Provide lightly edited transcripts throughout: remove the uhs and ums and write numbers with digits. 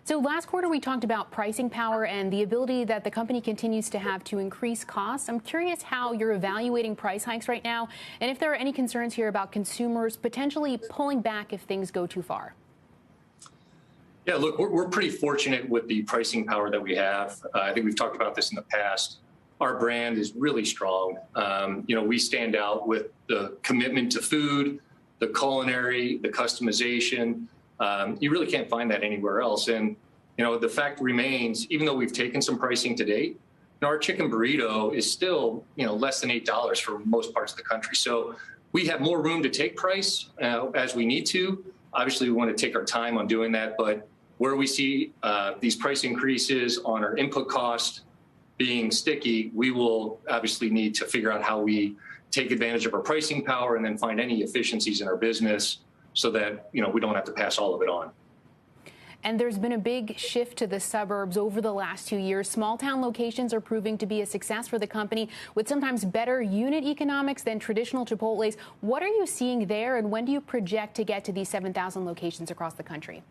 So last quarter, we talked about pricing power and the ability that the company continues to have to increase costs. I'm curious how you're evaluating price hikes right now, and if there are any concerns here about consumers potentially pulling back if things go too far. Yeah, look, we're pretty fortunate with the pricing power that we have. I think we've talked about this in the past. Our brand is really strong. We stand out with the commitment to food, the culinary, the customization. You really can't find that anywhere else. And, the fact remains, even though we've taken some pricing to date, our chicken burrito is still, less than $8 for most parts of the country. So we have more room to take price as we need to. Obviously, we want to take our time on doing that. But where we see these price increases on our input cost being sticky, we will obviously need to figure out how we take advantage of our pricing power and then find any efficiencies in our business so that, we don't have to pass all of it on. And there's been a big shift to the suburbs over the last 2 years. Small town locations are proving to be a success for the company with sometimes better unit economics than traditional Chipotles. What are you seeing there, and when do you project to get to these 7,000 locations across the country?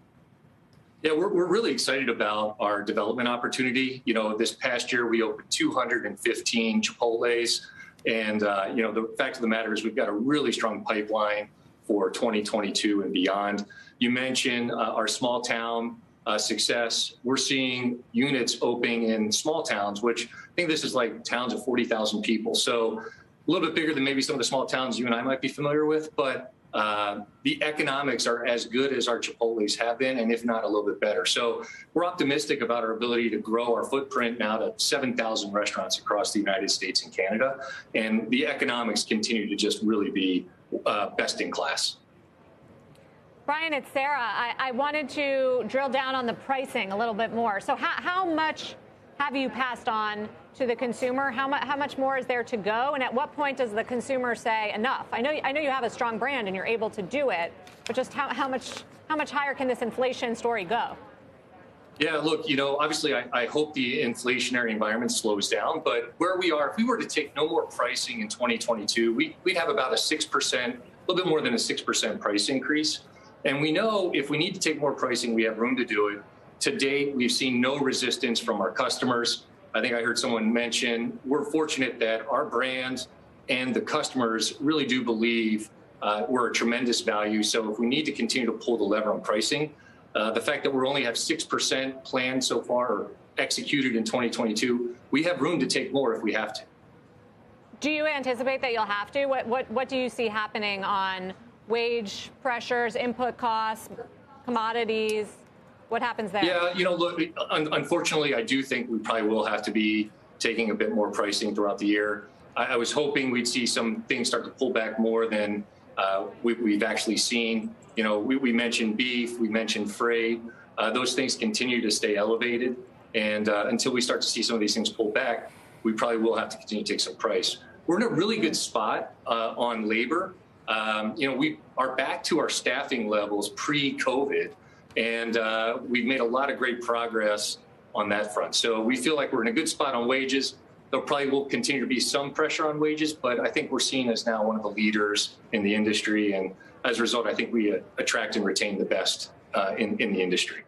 Yeah, we're really excited about our development opportunity. This past year we opened 215 Chipotles. And, the fact of the matter is we've got a really strong pipeline for 2022 and beyond. You mentioned our small town success. We're seeing units opening in small towns, which I think this is like towns of 40,000 people. So a little bit bigger than maybe some of the small towns you and I might be familiar with. But the economics are as good as our Chipotles have been, and if not a little bit better. So we're optimistic about our ability to grow our footprint now to 7,000 restaurants across the United States and Canada. And the economics continue to just really be best in class. Brian, it's Sarah. I wanted to drill down on the pricing a little bit more. So how much have you passed on to the consumer? How much more is there to go? And at what point does the consumer say enough? I know you have a strong brand and you're able to do it, but just how much higher can this inflation story go? Yeah, look, obviously I hope the inflationary environment slows down, but where we are, if we were to take no more pricing in 2022, we'd have about a 6%, a little bit more than a 6% price increase. And we know if we need to take more pricing, we have room to do it. To date, we've seen no resistance from our customers. I think I heard someone mention we're fortunate that our brand and the customers really do believe we're a tremendous value. So if we need to continue to pull the lever on pricing, the fact that we only have 6% planned so far or executed in 2022, we have room to take more if we have to. Do you anticipate that you'll have to? What do you see happening on wage pressures, input costs, commodities? What happens there? Yeah, look, unfortunately, I do think we probably will have to be taking a bit more pricing throughout the year. I was hoping we'd see some things start to pull back more than we've actually seen. We mentioned beef, we mentioned freight. Those things continue to stay elevated. And until we start to see some of these things pull back, we probably will have to continue to take some price. We're in a really good spot on labor. We are back to our staffing levels pre-COVID. And we've made a lot of great progress on that front. So we feel like we're in a good spot on wages. There probably will continue to be some pressure on wages, but I think we're seen as now one of the leaders in the industry. And as a result, I think we attract and retain the best in the industry.